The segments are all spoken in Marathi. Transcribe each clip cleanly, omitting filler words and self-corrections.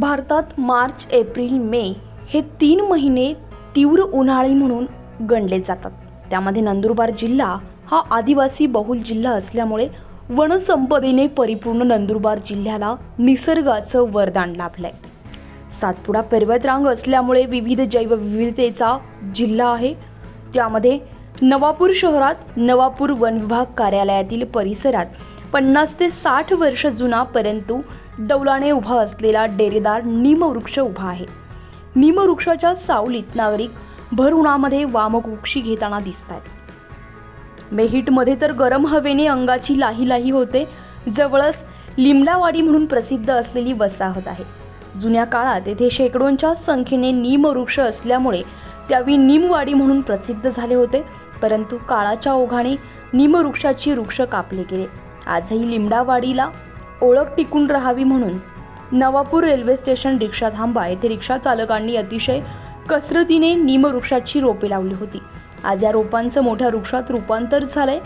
भारतात मार्च, एप्रिल, मे हे 3 महिने तीव्र उन्हाळी म्हणून गणले जातात। त्यामध्ये नंदुरबार जिल्हा हा आदिवासी बहुल जिल्हा असल्यामुळे वनसंपदेने परिपूर्ण नंदुरबार जिल्ह्याला निसर्गाचं वरदान लाभलंय। सातपुडा पर्वतरांग असल्यामुळे विविध जैवविविधतेचा जिल्हा आहे। त्यामध्ये नवापूर शहरात नवापूर वन विभाग कार्यालयातील परिसरात 50 ते 60 वर्ष जुना परंतु डौलाने उभा असलेला डेरेदार नीमवृक्ष उभा आहे। नीमवृक्षाच्या सावलीत नागरिक भर उन्हामध्ये वामकुक्षी घेताना दिसतात। मेहिटमध्ये तर गरम हवेने अंगाची लाही होते। जवळच लिमलावाडी म्हणून प्रसिद्ध असलेली वसाहत आहे। जुन्या काळात येथे शेकडोंच्या संख्येने नीमवृक्ष असल्यामुळे त्यावेळी नीमवाडी म्हणून प्रसिद्ध झाले होते, परंतु काळाच्या ओघाने नीमवृक्षाची वृक्ष कापले गेले। आजही लिमडावाडीला ओळख टिकून राहावी म्हणून नवापूर रेल्वे स्टेशन रिक्षा थांबा येथे रिक्षा चालकांनी अतिशय कसरतीने नीमवृक्षाची रोपे लावली होती। आज या रोपांचं मोठ्या वृक्षात रूपांतर झालंय।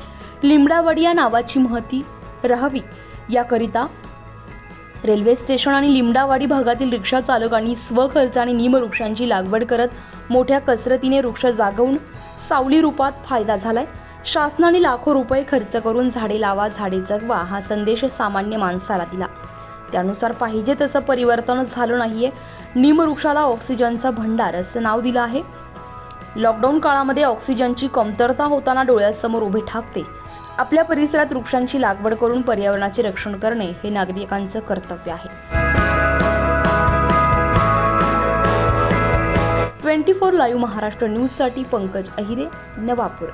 लिमडावाडी या नावाची महती राहावी याकरिता रेल्वे स्टेशन आणि लिमडावाडी भागातील रिक्षा चालकांनी स्वखर्चाने नीमवृक्षांची लागवड करत मोठ्या कसरतीने वृक्ष जागवून सावली रूपात फायदा झालाय। शासनाने लाखो रुपये खर्च करून झाडे लावा, झाडे जगवा हा संदेश सामान्य माणसाला दिला। त्यानुसार पाहिजे तसं परिवर्तन झालं नाहीये। नीमवृक्षाला ऑक्सिजनचा भंडार असं नाव दिलं आहे। लॉकडाऊन काळामध्ये ऑक्सिजनची कमतरता होताना डोळ्यासमोर उभे ठाकते। आपल्या परिसरात वृक्षांची लागवड करून पर्यावरणाचे रक्षण करणे हे नागरिकांचं कर्तव्य आहे। 24 लाईव्ह महाराष्ट्र न्यूजसाठी पंकज अहिरे, नवापूर।